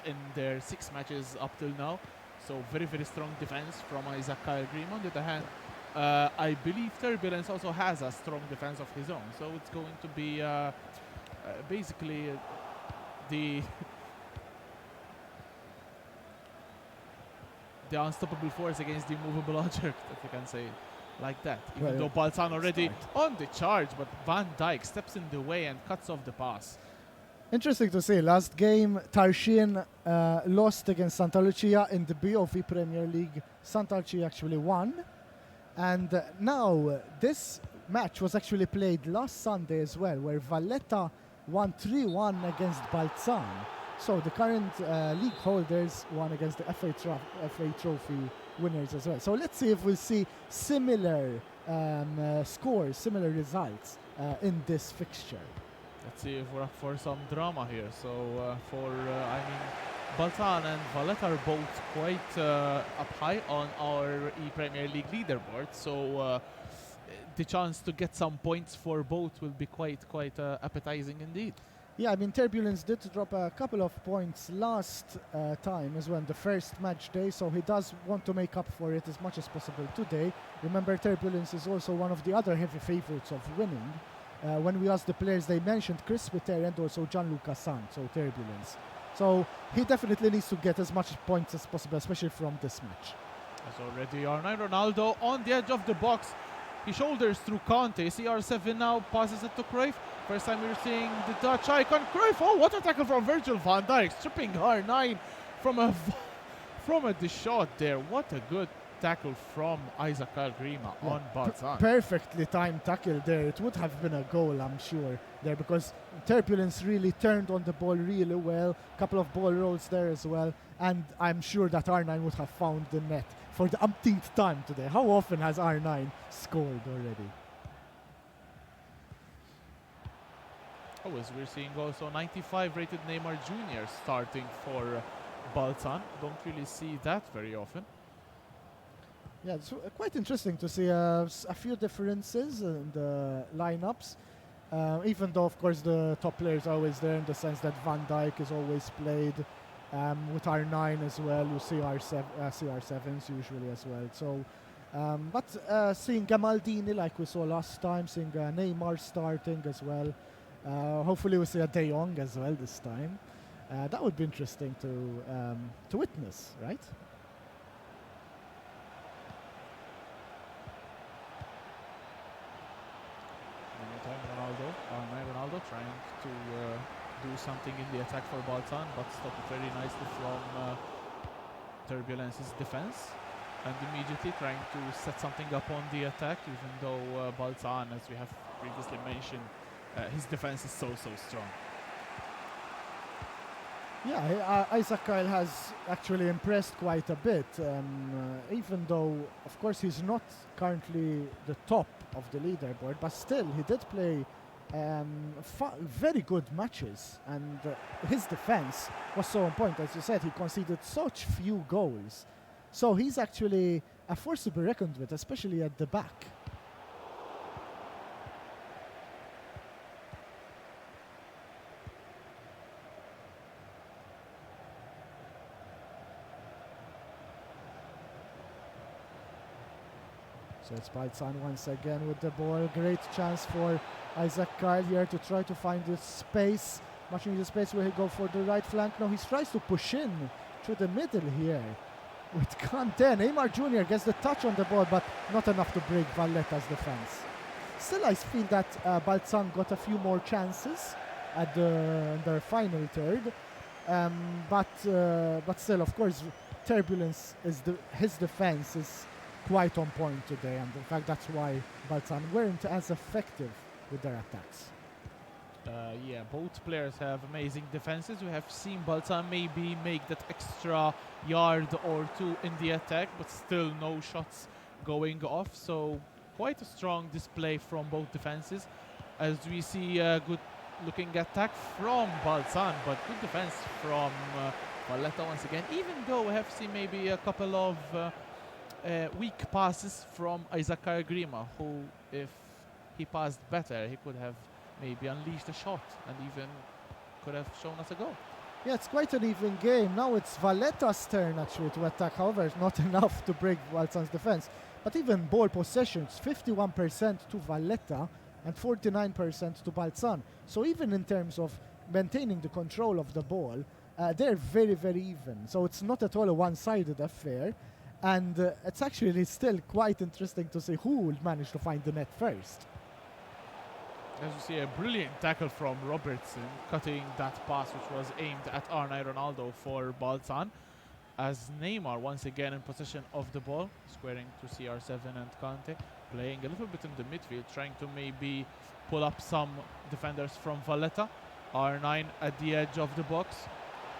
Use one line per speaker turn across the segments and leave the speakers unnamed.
in their 6 matches up till now. So very, very strong defense from Isaac Kyle Green. On the other hand, I believe Turbulence also has a strong defense of his own. So it's going to be basically the the unstoppable force against the immovable object, if you can say it like that. Even though Balzan already on the charge, but Van Dijk steps in the way and cuts off the pass.
Interesting to see. Last game, Tarshin lost against Santa Lucia in the BOV Premier League. Santa Lucia actually won. And now this match was actually played last Sunday as well, where Valletta won 3-1 against Balzan. So the current league holders won against the FA Trophy winners as well. So let's see if we'll see similar scores, similar results in this fixture.
Let's see if we're up for some drama here. So Balzan and Valletta are both quite up high on our E-Premier League leaderboard. So the chance to get some points for both will be quite appetizing indeed.
Yeah, I mean, Turbulence did drop a couple of points last time as well, the first match day, so he does want to make up for it as much as possible today. Remember, Turbulence is also one of the other heavy favorites of winning. When we asked the players, they mentioned Chris Peter and also Gianluca Sant, so Turbulence. So he definitely needs to get as much points as possible, especially from this match.
There's already R9 Ronaldo on the edge of the box. He shoulders through Conte. CR7 now passes it to Cruyff. First time we're seeing the Dutch icon Cruyff. Oh, what a tackle from Virgil van Dijk, stripping R9 from the shot there. What a good tackle from Isaac Grima on Balzan.
Perfectly timed tackle there. It would have been a goal, I'm sure, there, because Turbulence really turned on the ball really well. Couple of ball rolls there as well, and I'm sure that R9 would have found the net for the umpteenth time today. How often has R9 scored already?
Oh, as we're seeing also 95 rated Neymar Jr. starting for Balzan. Don't really see that very often.
Yeah, it's quite interesting to see a few differences in the lineups. Even though, of course, the top players are always there in the sense that Van Dijk is always played with R9 as well. You see CR7s usually as well. So, but seeing Gamaldini like we saw last time, seeing Neymar starting as well. Hopefully we see a De Jong as well this time. That would be interesting to witness, right?
Ronaldo trying to do something in the attack for Balzan, but stopped very nicely from Turbulence's defense, and immediately trying to set something up on the attack, even though Balzan, as we have previously mentioned, his defense is so strong.
Yeah, Isaac Kyle has actually impressed quite a bit, even though, of course, he's not currently the top of the leaderboard, but still, he did play very good matches, and his defense was so on point. As you said, he conceded such few goals. So he's actually a force to be reckoned with, especially at the back. So it's Balzan once again with the ball. Great chance for Isaac Kyle here to try to find the space. Much needed space where he go for the right flank. Now he tries to push in through the middle here with Conte. Neymar Jr. gets the touch on the ball, but not enough to break Valletta's defense. Still, I feel that Balzan got a few more chances at their final third. But still, of course, Turbulence is his defense is quite on point today, and in fact that's why Balzan weren't as effective with their attacks.
Yeah, both players have amazing defenses. We have seen Balzan maybe make that extra yard or two in the attack, but still no shots going off. So quite a strong display from both defenses, as we see a good looking attack from Balzan, but good defense from Valletta once again, even though we have seen maybe a couple of weak passes from Isaac Grima, who, if he passed better, he could have maybe unleashed a shot and even could have shown us a goal.
Yeah, it's quite an even game. Now it's Valletta's turn actually to attack. However, it's not enough to break Balzan's defense. But even ball possessions, 51% to Valletta and 49% to Balzan. So even in terms of maintaining the control of the ball, they're very, very even. So it's not at all a one-sided affair. And it's actually still quite interesting to see who will manage to find the net first.
As you see, a brilliant tackle from Robertson, cutting that pass which was aimed at R9 Ronaldo for Balzan. As Neymar once again in possession of the ball, squaring to CR7 and Kante, playing a little bit in the midfield, trying to maybe pull up some defenders from Valletta. R9 at the edge of the box.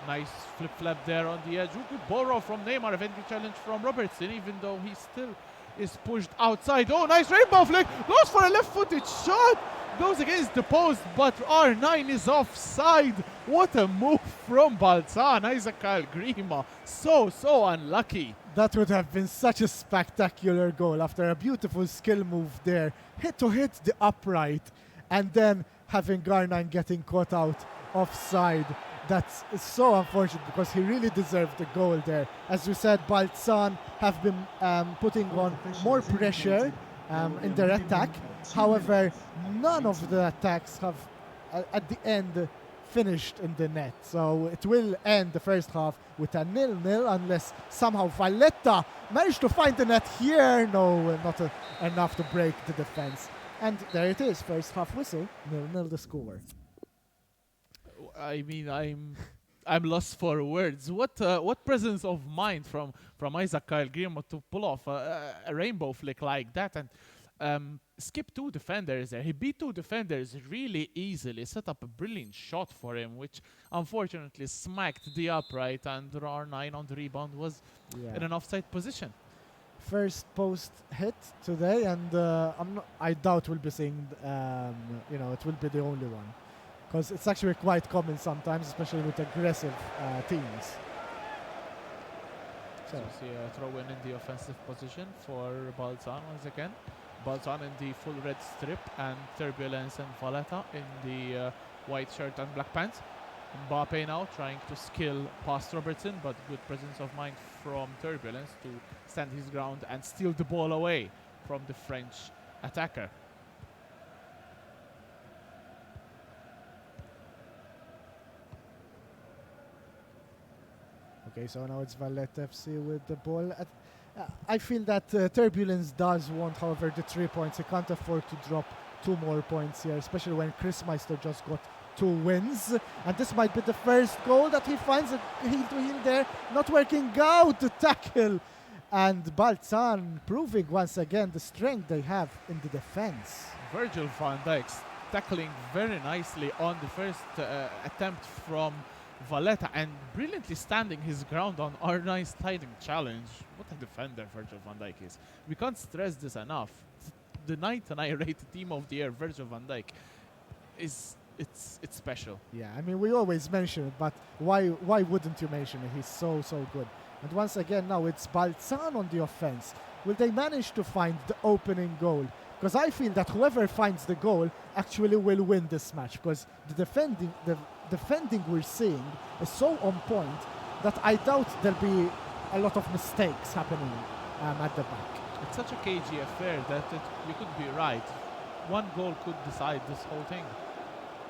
Nice flip-flap there on the edge. Good ball roll from Neymar, a very good challenge from Robertson, even though he still is pushed outside. Oh, nice rainbow flick! Goes for a left-footed shot! Goes against the post, but R9 is offside. What a move from Balzan. Isaac Kyle Grima. So unlucky.
That would have been such a spectacular goal after a beautiful skill move there. Hit the upright, and then having R9 getting caught out offside. That's so unfortunate because he really deserved the goal there. As you said, Balzan have been putting on more pressure in their attack. However, none of the attacks have at the end finished in the net. So it will end the first half with a 0-0 unless somehow Valletta managed to find the net here. No, not enough to break the defense. And there it is, first half whistle, 0-0 the score.
I mean, I'm lost for words. What presence of mind from Isaac Kyle Grima to pull off a rainbow flick like that and skip two defenders there. He beat two defenders really easily, set up a brilliant shot for him, which unfortunately smacked the upright, and R9 on the rebound was in an offside position.
First post hit today, and I doubt we'll be seeing, it will be the only one. Because it's actually quite common sometimes, especially with aggressive teams.
So we see a throw in the offensive position for Balzan once again. Balzan in the full red strip, and Turbulence and Valletta in the white shirt and black pants. Mbappe now trying to skill past Robertson, but good presence of mind from Turbulence to stand his ground and steal the ball away from the French attacker.
Okay, so now it's Valletta FC with the ball. I feel that Turbulence does want, however, the 3 points. He can't afford to drop 2 more points here, especially when Chris Meister just got 2 wins. And this might be the first goal that he finds a heel-to-heel there. Not working out to tackle. And Balzan proving once again the strength they have in the defense.
Virgil van Dijk tackling very nicely on the first attempt from Valletta and brilliantly standing his ground on R9's sliding challenge. What a defender Virgil van Dijk is. We can't stress this enough. The 99 rated team of the year, Virgil van Dijk, it's special.
Yeah, I mean, we always mention it, but why wouldn't you mention it? He's so good. And once again now it's Balzan on the offense. Will they manage to find the opening goal? Because I feel that whoever finds the goal actually will win this match, because the defending we're seeing is so on point that I doubt there'll be a lot of mistakes happening at the back.
It's such a cagey affair that we could be right. One goal could decide this whole thing.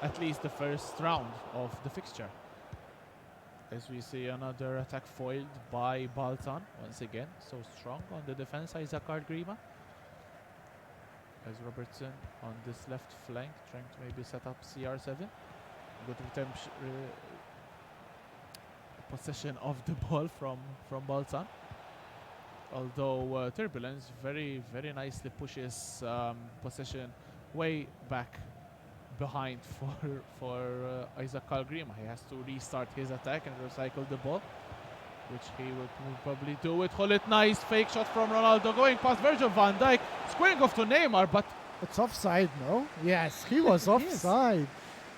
At least the first round of the fixture. As we see another attack foiled by Balzan once again. So strong on the defense, Isaac Grima. As Robertson on this left flank trying to maybe set up CR7. Good possession of the ball from Balzan. Although Turbulence very nicely pushes possession way back behind for Isaac Grima. He has to restart his attack and recycle the ball, which he will probably do with Hullet. Nice fake shot from Ronaldo going past Virgil van Dijk, squaring off to Neymar, but
it's offside, no? Yes, he was offside.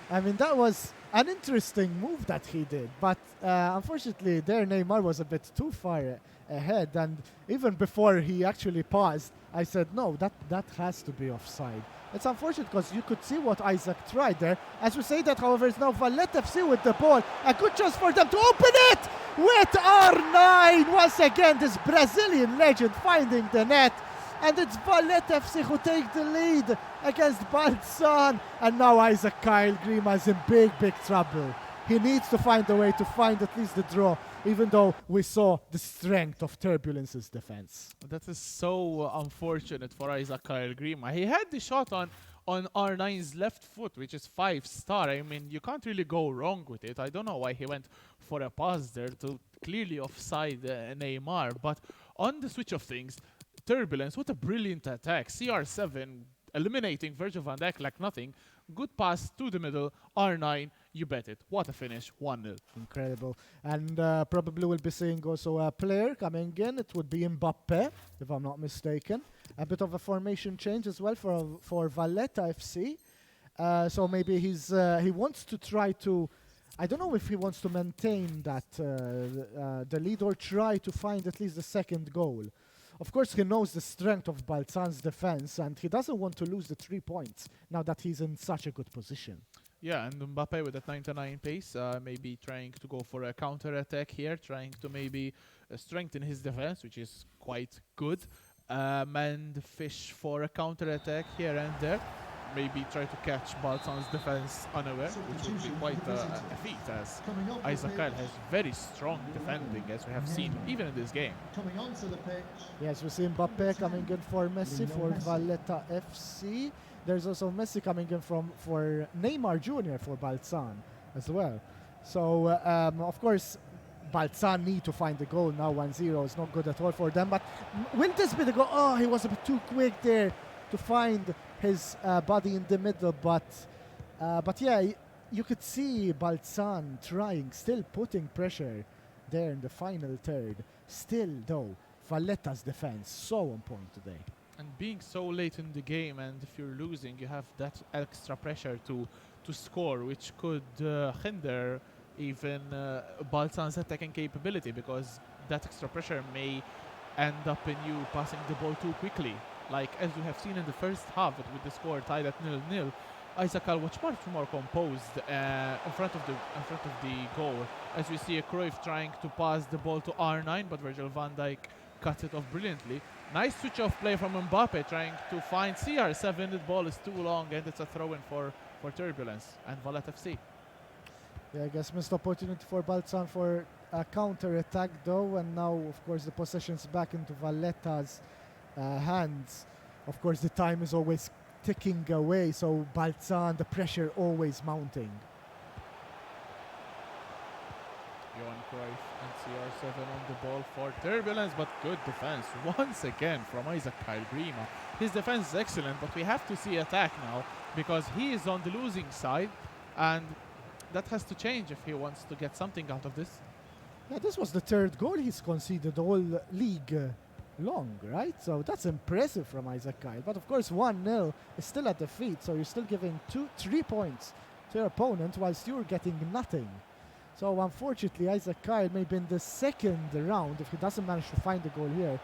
I mean, that was an interesting move that he did, but unfortunately there Neymar was a bit too far ahead, and even before he actually paused, I said no, that has to be offside. It's unfortunate because you could see what Isaac tried there. As we say that, however, it's now Valletta FC with the ball. A good chance for them to open it with R9. Once again, this Brazilian legend finding the net. And it's Valletta FC who take the lead against Balzan. And now Isaac Kyle Grima is in big trouble. He needs to find a way to find at least the draw, even though we saw the strength of Turbulence's defense.
That is so unfortunate for Isaac Kyle Grima. He had the shot on R9's left foot, which is 5-star. I mean, you can't really go wrong with it. I don't know why he went for a pass there to clearly offside Neymar. But on the switch of things, Turbulence, what a brilliant attack. CR7 eliminating Virgil van Dijk like nothing. Good pass to the middle. R9, you bet it. What a finish. 1-0.
Incredible. And probably we'll be seeing also a player coming in. It would be Mbappe, if I'm not mistaken. A bit of a formation change as well for Valletta FC. So maybe he wants to try to... I don't know if he wants to maintain that the lead or try to find at least the second goal. Of course, he knows the strength of Balzan's defense, and he doesn't want to lose the 3 points now that he's in such a good position.
Yeah, and Mbappe with that 99 pace, maybe trying to go for a counter-attack here, trying to maybe strengthen his defense, which is quite good, and fish for a counter-attack here and there. Maybe try to catch Balzan's defense unaware, which would be quite a feat, as Isaac Kyle has very strong defending, as we have seen even in this game.
Yes, we see Mbappe coming in for Messi for Valletta FC. There's also Messi coming in for Neymar Jr. for Balzan as well. So, of course, Balzan need to find the goal now. 1-0 is not good at all for them. But will this be the goal? Oh, he was a bit too quick there to find his body in the middle. But yeah, you could see Balzan trying, still putting pressure there in the final third. Still, though, Valletta's defense so on point today.
And being so late in the game, and if you're losing, you have that extra pressure to score, which could hinder even Balzan's attacking capability, because that extra pressure may end up in you passing the ball too quickly. Like as we have seen in the first half, with the score tied at 0-0, Isaac Kyle was much more composed in front of the goal. As we see a Cruyff trying to pass the ball to R9, but Virgil van Dijk cuts it off brilliantly. Nice switch off play from Mbappe, trying to find CR7. The ball is too long, and it's a throw-in for Turbulence and Valletta FC.
Yeah, I guess missed opportunity for Balzan for a counter-attack though, and now of course the possession's back into Valletta's hands. Of course the time is always ticking away, so Balzan, the pressure always mounting.
Johan Cruyff and CR7 on the ball for Turbulence, but good defense once again from Isaac Kyle Grima. His defense is excellent, but we have to see attack now, because he is on the losing side, and that has to change if he wants to get something out of this.
Yeah, this was the third goal he's conceded all league long, right? So that's impressive from Isaac Kyle. But of course 1-0 is still at defeat, so you're still giving 3 points to your opponent whilst you're getting nothing. So unfortunately Isaac Kyle, maybe in the second round, if he doesn't manage to find the goal here,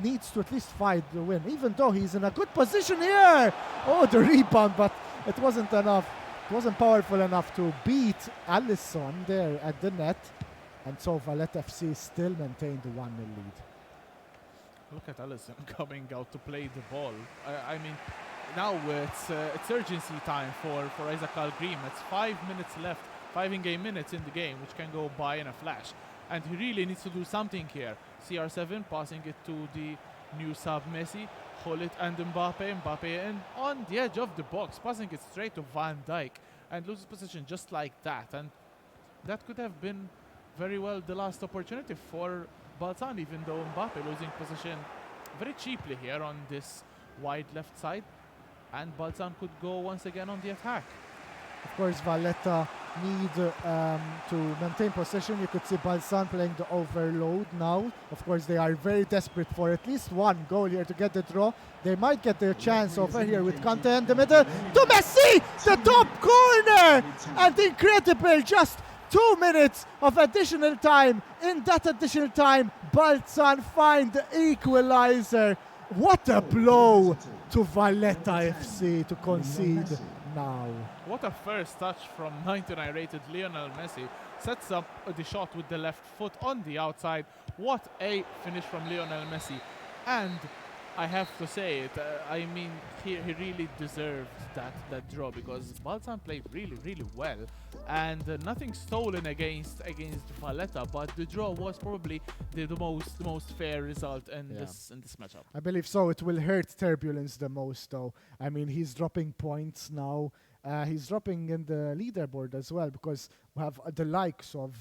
needs to at least fight the win, even though he's in a good position here. Oh, the rebound, but it wasn't enough. It wasn't powerful enough to beat Alisson there at the net. And so Valletta FC still maintained the 1-0 lead.
Look at Alisson coming out to play the ball. I mean, now it's urgency time for Isaac Kyle Grima. It's 5 minutes left, 5 in-game minutes in the game, which can go by in a flash. And he really needs to do something here. CR7 passing it to the new sub Messi. Hullet and Mbappe. Mbappe in on the edge of the box, passing it straight to Van Dijk, and loses position just like that. And that could have been very well the last opportunity for Balzan, even though Mbappe losing position very cheaply here on this wide left side. And Balzan could go once again on the attack.
Of course, Valletta need to maintain possession. You could see Balzan playing the overload now. Of course, they are very desperate for at least one goal here to get the draw. They might get their chance over here with Kante in the middle. To Messi! The top corner! And incredible, just 2 minutes of additional time. In that additional time, Balzan find the equalizer. What a blow to Valletta FC to concede now.
What a first touch from 99 rated Lionel Messi. Sets up the shot with the left foot on the outside. What a finish from Lionel Messi. And I have to say it, I mean, he really deserved that draw, because Balzan played really well, and nothing stolen against Valletta, but the draw was probably the most fair result in this matchup.
I believe so. It will hurt Turbulence the most, though. I mean, he's dropping points now. He's dropping in the leaderboard as well, because we have the likes of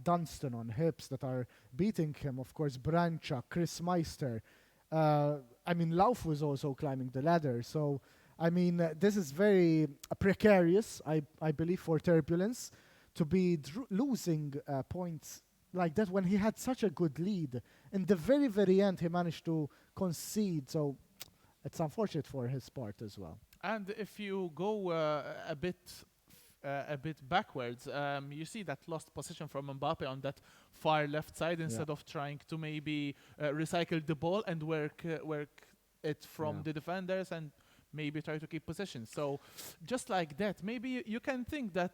Dunstan on hips that are beating him. Of course, Brancha, Chris Meister. I mean, Lauf was also climbing the ladder. So, I mean, this is very precarious, I believe, for Turbulence to be losing points like that when he had such a good lead. In the very end, he managed to concede. So, it's unfortunate for his part as well.
And if you go a bit backwards, you see that lost position from Mbappe on that far left side, instead of trying to maybe recycle the ball and work it from the defenders and maybe try to keep possession. So just like that, maybe you can think that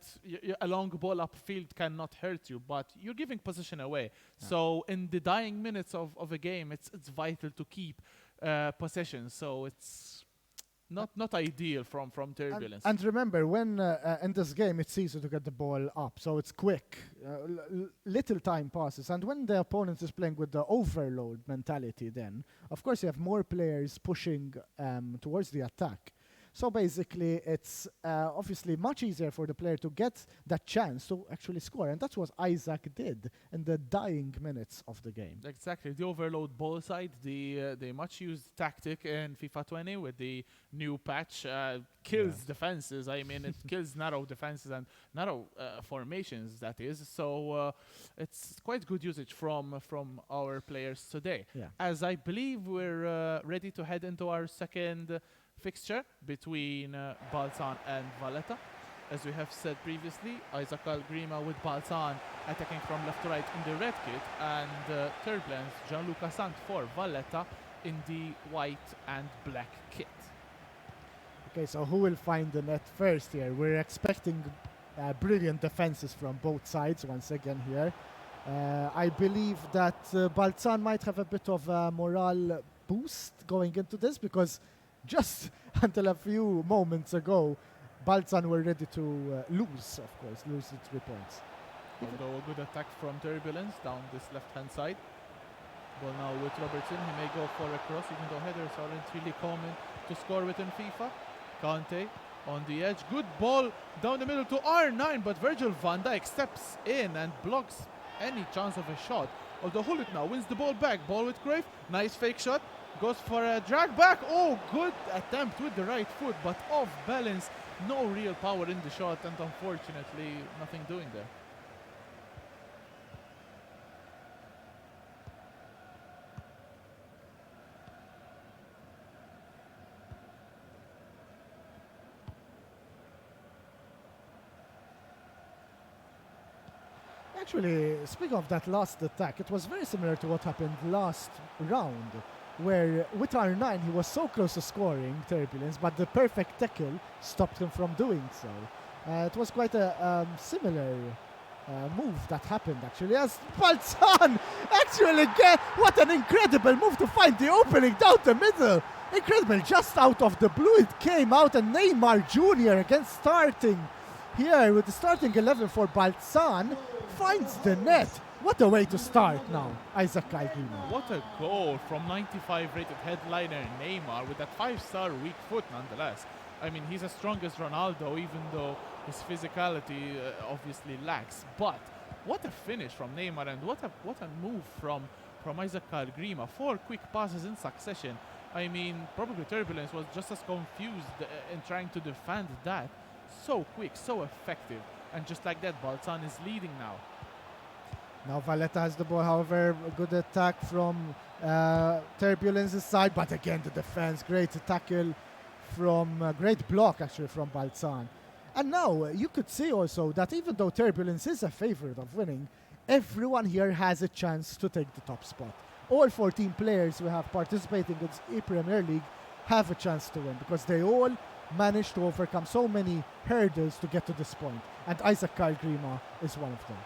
a long ball upfield cannot hurt you, but you're giving possession away. Yeah. So in the dying minutes of a game, it's vital to keep possession. So it's not ideal from Turbulence.
And remember, when in this game it's easy to get the ball up, so it's quick, little time passes, and when the opponent is playing with the overload mentality, then of course you have more players pushing towards the attack. So basically, it's obviously much easier for the player to get that chance to actually score. And that's what Isaac did in the dying minutes of the game.
Exactly. The overload ball side, the much used tactic in FIFA 20 with the new patch kills defenses. I mean, it kills narrow defenses and narrow formations, that is. So it's quite good usage from our players today. Yeah. As I believe we're ready to head into our second fixture between Balzan and Valletta. As we have said previously, Isaac Algrima with Balzan attacking from left to right in the red kit, and Turbulence, Gianluca Sant for Valletta in the white and black kit.
Okay, so who will find the net first here? We're expecting brilliant defenses from both sides once again here. I believe that Balzan might have a bit of a morale boost going into this, because just until a few moments ago, Balzan were ready to lose the 3 points.
Although a good attack from Turbulence down this left-hand side. Ball now with Robertson. He may go for a cross, even though headers aren't really common to score within FIFA. Kante on the edge. Good ball down the middle to R9, but Virgil van Dijk steps in and blocks any chance of a shot. Although Hullet now wins the ball back. Ball with Cruyff. Nice fake shot. Goes for a drag back. Oh, good attempt with the right foot, but off balance. No real power in the shot, and unfortunately, nothing doing there.
Actually, speaking of that last attack, it was very similar to what happened last round, where with R9 he was so close to scoring Turbulence, but the perfect tackle stopped him from doing so. It was quite a similar move that happened actually, as Balzan actually what an incredible move to find the opening down the middle. Incredible, just out of the blue it came out, and Neymar Jr. again starting here with the starting 11 for Balzan finds the net. What a way to start now, Isaac Algrima.
What a goal from 95 rated headliner Neymar with that 5-star weak foot nonetheless. I mean, he's as strong as Ronaldo, even though his physicality obviously lacks. But what a finish from Neymar, and what a move from Isaac Algrima. 4 quick passes in succession. I mean, probably Turbulence was just as confused in trying to defend that. So quick, so effective. And just like that, Balzan is leading now.
Now Valletta has the ball, however, a good attack from Turbulence's side, but again the defense, great tackle from, great block actually from Balzan. And now you could see also that even though Turbulence is a favorite of winning, everyone here has a chance to take the top spot. All 14 players who have participating in the Premier League have a chance to win because they all managed to overcome so many hurdles to get to this point. And Isaac Kyle Grima is one of them.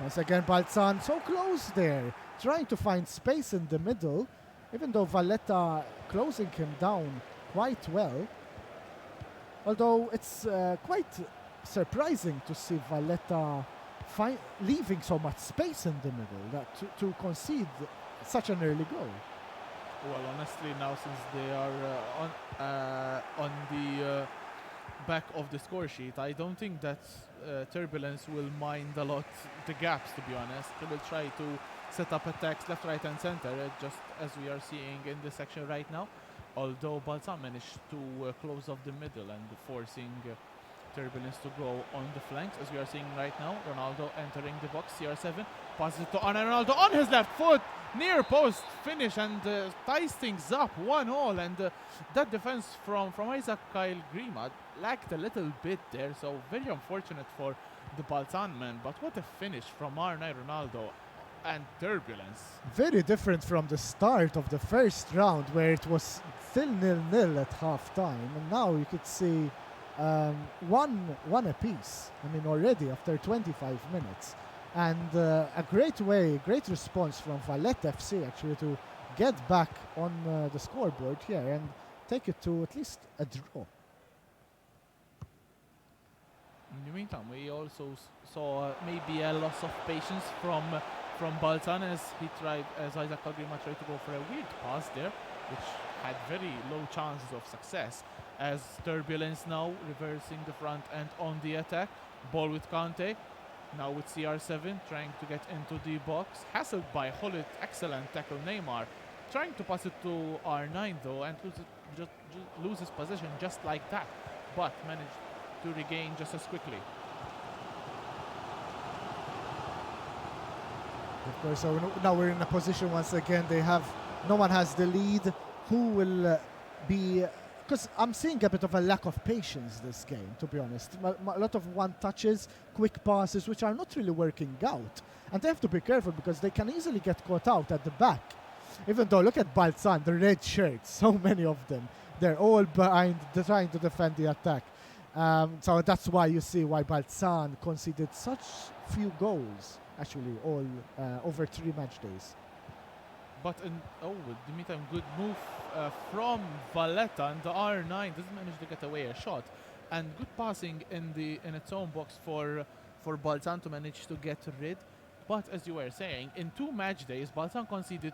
Once again, Balzan so close there, trying to find space in the middle, even though Valletta closing him down quite well. Although it's quite surprising to see Valletta leaving so much space in the middle that to concede such an early goal.
Well, honestly, now since they are on the back of the score sheet, I don't think that Turbulence will mind a lot the gaps, to be honest. They will try to set up attacks left, right and center, just as we are seeing in this section right now. Although Balzan managed to close off the middle and forcing Turbulence to go on the flanks, as we are seeing right now. Ronaldo entering the box, CR7 passes it to Ronaldo on his left foot, near post finish, and ties things up 1-1. And that defense from Isaac Kyle Grima lacked a little bit there, so very unfortunate for the Balzan man. But what a finish from Ronaldo and Turbulence.
Very different from the start of the first round, where it was still 0-0 at half time, and now you could see one apiece. I mean, already after 25 minutes, and a great response from Valletta FC actually to get back on the scoreboard here and take it to at least a draw.
In the meantime, we also saw maybe a loss of patience from Balzan as Isaac Kagima tried to go for a weird pass there, which had very low chances of success, as Turbulence now reversing the front end on the attack. Ball with Kante, now with CR7 trying to get into the box, hassled by Hullet. Excellent tackle. Neymar trying to pass it to R9 though, and loses possession just like that, but managed to regain just as quickly.
Of course, so now we're in a position once again. No one has the lead. Who will be? Because I'm seeing a bit of a lack of patience this game, to be honest. A lot of one touches, quick passes, which are not really working out. And they have to be careful because they can easily get caught out at the back. Even though, look at Balzan, the red shirts, so many of them. They're all behind, they're trying to defend the attack. So that's why you see why Balzan conceded such few goals, actually, all over 3 match days.
But in the meantime, good move from Valletta, and the R9 doesn't manage to get away a shot, and good passing in its own box for Balzan to manage to get rid. But as you were saying, in 2 match days, Balzan conceded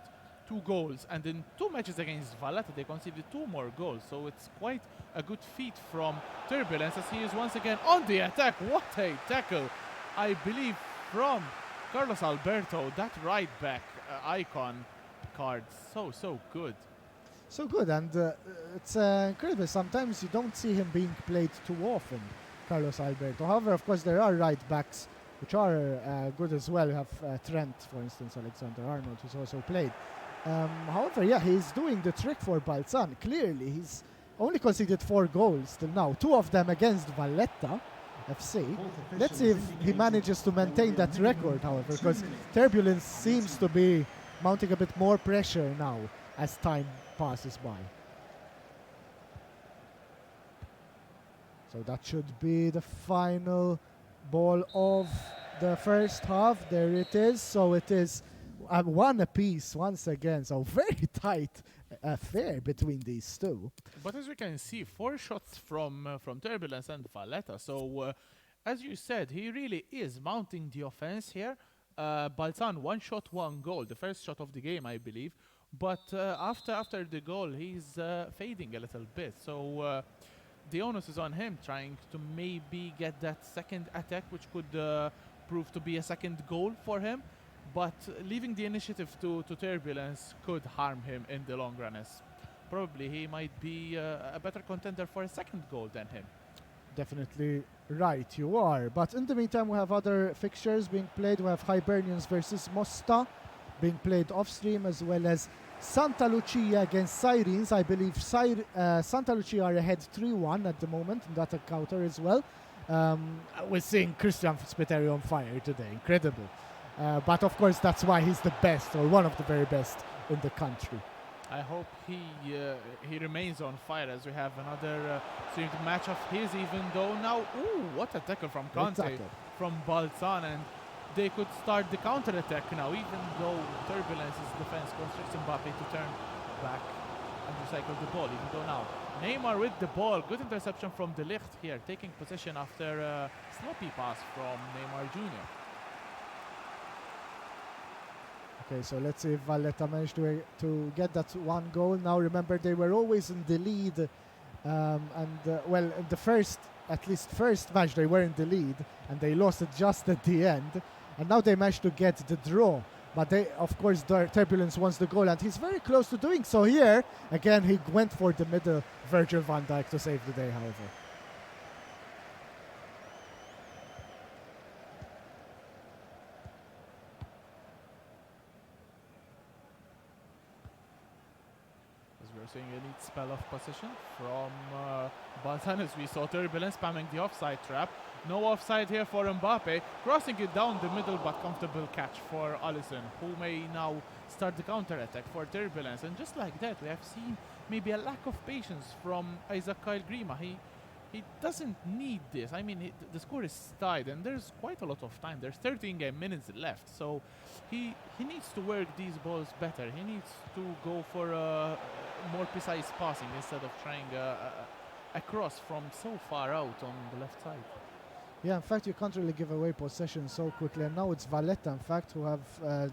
2 goals, and in 2 matches against Valletta, they conceded 2 more goals. So it's quite a good feat from Turbulence, as he is once again on the attack. What a tackle, I believe, from Carlos Alberto, that right back icon card. So good.
So good, and it's incredible. Sometimes you don't see him being played too often, Carlos Alberto. However, of course, there are right backs which are good as well. You have Trent, for instance, Alexander-Arnold, who's also played. However, yeah, he's doing the trick for Balzan. Clearly, he's only conceded 4 goals till now, 2 of them against Valletta FC. Let's see if he manages to maintain that record, however, because Turbulence seems to be mounting a bit more pressure now as time passes by. So that should be the final ball of the first half. There it is. So it is 1 apiece once again. So very tight affair between these two.
But as we can see, 4 shots from Turbulence and Valletta. So as you said, he really is mounting the offense here. Balzan 1 shot, 1 goal. The first shot of the game, I believe. But after the goal, he's fading a little bit. So the onus is on him, trying to maybe get that second attack, which could prove to be a second goal for him. But leaving the initiative to Turbulence could harm him in the long run, as probably he might be a better contender for a second goal than him.
Definitely right, you are. But in the meantime, we have other fixtures being played. We have Hibernians versus Mosta being played off stream, as well as Santa Lucia against Sirens. I believe Santa Lucia are ahead 3-1 at the moment in that encounter as well. We're seeing Christian Spiteri on fire today. Incredible. But of course, that's why he's the best, or one of the very best in the country.
I hope he remains on fire, as we have another streamed match of his, even though now, ooh, what a tackle from Conte, from Balzan, and they could start the counter-attack now, even though Turbulence's defense constricts Mbappe to turn back and recycle the ball, even though now Neymar with the ball. Good interception from De Ligt here, taking possession after a sloppy pass from Neymar Jr.
Okay, so let's see if Valletta managed to get that one goal. Now remember, they were always in the lead, well, in the first match they were in the lead, and they lost it just at the end, and now they managed to get the draw. But they, of course, Turbulence wants the goal, and he's very close to doing so here. Again, he went for the middle, Virgil van Dijk, to save the day, however.
Seeing a neat spell of possession from Balzan, as we saw Turbulence spamming the offside trap. No offside here for Mbappe, crossing it down the middle, but comfortable catch for Alisson, who may now start the counter-attack for Turbulence. And just like that, we have seen maybe a lack of patience from Isaac Kyle Grima. He doesn't need this. I mean, the score is tied, and there's quite a lot of time. There's 13 minutes left, so he needs to work these balls better. He needs to go for more precise passing instead of trying a cross from so far out on the left side.
Yeah, in fact, you can't really give away possession so quickly, and now it's Valletta, in fact, who have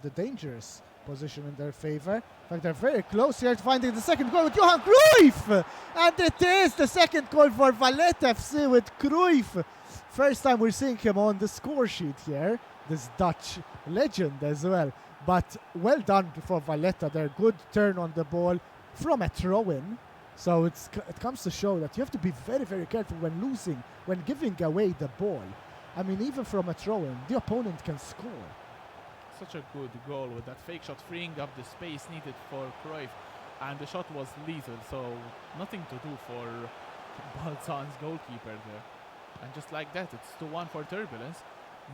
the dangerous position in their favor. In fact, they're very close here to finding the second goal with Johan Cruyff! And it is the second goal for Valletta FC with Cruyff. First time we're seeing him on the score sheet here, this Dutch legend as well. But well done for Valletta, their good turn on the ball from a throw-in. So it comes to show that you have to be very, very careful when giving away the ball. I mean, even from a throw-in, the opponent can score.
Such a good goal with that fake shot, freeing up the space needed for Cruyff. And the shot was lethal, so nothing to do for Balzan's goalkeeper there. And just like that, it's 2-1 for Turbulence.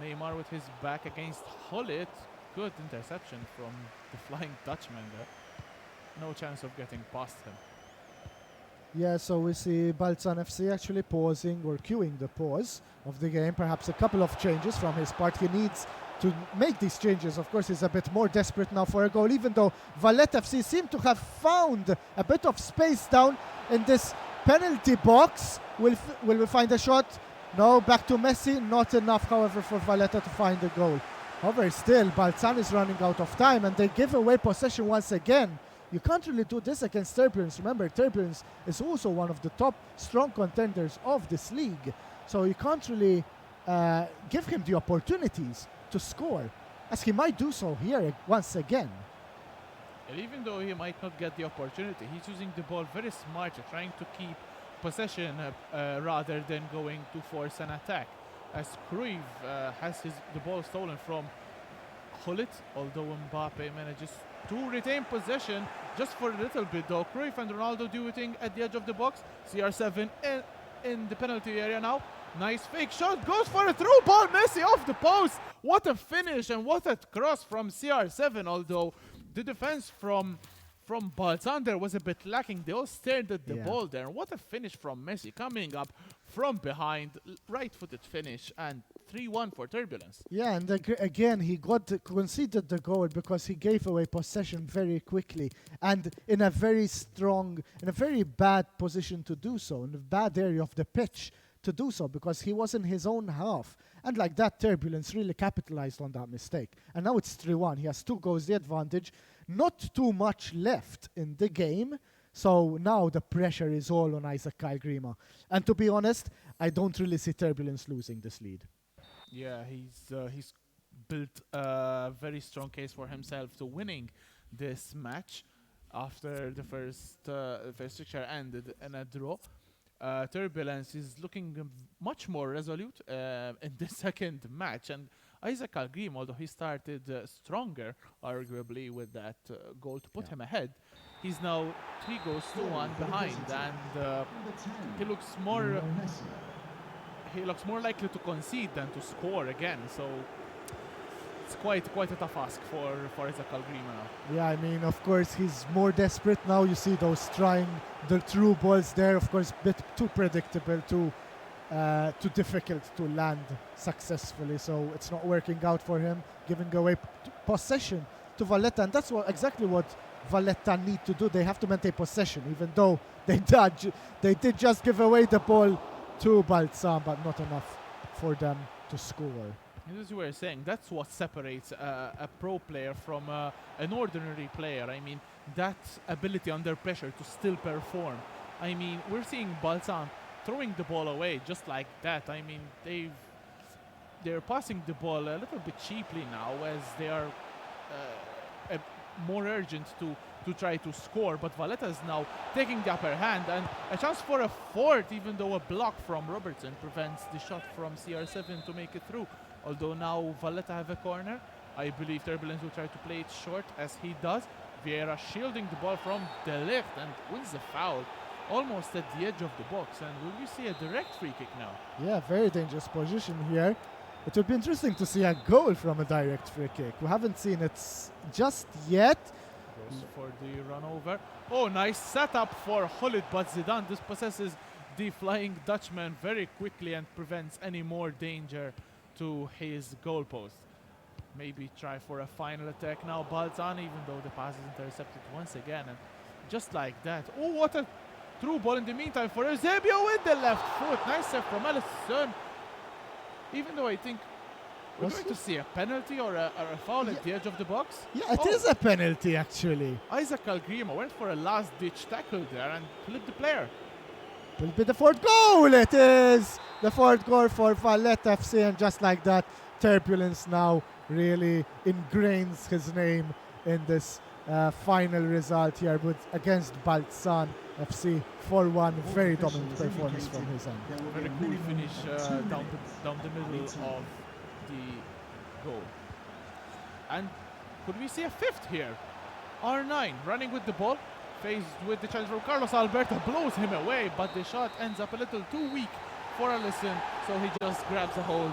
Neymar with his back against Hullet. Good interception from the Flying Dutchman there. No chance of getting past him.
Yeah, so we see Balzan FC actually pausing or queuing the pause of the game. Perhaps a couple of changes from his part. He needs to make these changes. Of course, he's a bit more desperate now for a goal, even though Valletta FC seem to have found a bit of space down in this penalty box. Will we find a shot? No, back to Messi. Not enough, however, for Valletta to find the goal. However, still, Balzan is running out of time, and they give away possession once again. You can't really do this against Turbulence. Remember, Turbulence is also one of the top strong contenders of this league. So you can't really give him the opportunities to score, as he might do so here once again.
And even though he might not get the opportunity, he's using the ball very smartly, trying to keep possession rather than going to force an attack. As Cruyff has the ball stolen from Hullet, although Mbappe manages to retain possession just for a little bit though. Cruyff and Ronaldo dueting at the edge of the box. CR7 in the penalty area now. Nice fake shot, goes for a through ball. Messi off the post. What a finish and what a cross from CR7, although the defense from Balzan there was a bit lacking. They all stared at the ball there. What a finish from Messi, coming up from behind, right-footed finish, and 3-1 for Turbulence.
Yeah, and again, he conceded the goal because he gave away possession very quickly and in a very bad position to do so, in a bad area of the pitch to do so, because he was in his own half. And like that, Turbulence really capitalized on that mistake. And now it's 3-1. He has 2 goals, the advantage. Not too much left in the game. So now the pressure is all on Isaac Kyle Grima. And to be honest, I don't really see Turbulence losing this lead.
Yeah, he's built a very strong case for himself to winning this match after the first fixture ended in a draw. Turbulence is looking much more resolute in the second match. And Isaac Algrim, although he started stronger, arguably, with that goal to put him ahead, he's now 3 goals to 1 behind, and he looks more likely to concede than to score again. So it's quite a tough ask for Isaac Algrim now.
Yeah, I mean, of course, he's more desperate now. You see those trying the through balls there, of course, bit too predictable, too difficult to land successfully. So it's not working out for him, giving away possession to Valletta, and that's exactly what Valletta need to do. They have to maintain possession, even though they did just give away the ball to Balzan, but not enough for them to score.
As you were saying, that's what separates a pro player from an ordinary player. I mean, that ability under pressure to still perform. I mean, we're seeing Balzan throwing the ball away just like that. I mean, they're passing the ball a little bit cheaply now, as they are more urgent to try to score. But Valletta is now taking the upper hand, and a chance for a fourth, even though a block from Robertson prevents the shot from CR7 to make it through. Although now Valletta have a corner, I believe Turbulence will try to play it short, as he does. Vieira shielding the ball from the left and wins the foul, almost at the edge of the box. And will we see a direct free kick now?
Yeah, very dangerous position here. It would be interesting to see a goal from a direct free kick. We haven't seen it just yet.
Goes for the run over. Oh, nice setup for Khalid, but Zidane dispossesses the Flying Dutchman very quickly and prevents any more danger to his goalpost. Maybe try for a final attack now, Balzan, even though the pass is intercepted once again. And just like that. Oh, what a through ball in the meantime for Eusebio with the left foot. Nice save from Alisson. Even though I think we're going to see a penalty or a foul at the edge of the box.
Yeah, it is a penalty, actually.
Isaac Algrima went for a last-ditch tackle there and flipped the player.
Will be the fourth goal. It is the fourth goal for Valletta FC, and just like that, Turbulence now really ingrains his name in this final result here against Balzan FC. 4-1, very dominant performance from his end.
Very cool finish down the middle of the goal. And could we see a fifth here? R9 running with the ball, faced with the challenge from Carlos Alberto, blows him away, but the shot ends up a little too weak for Alisson, so he just grabs a hold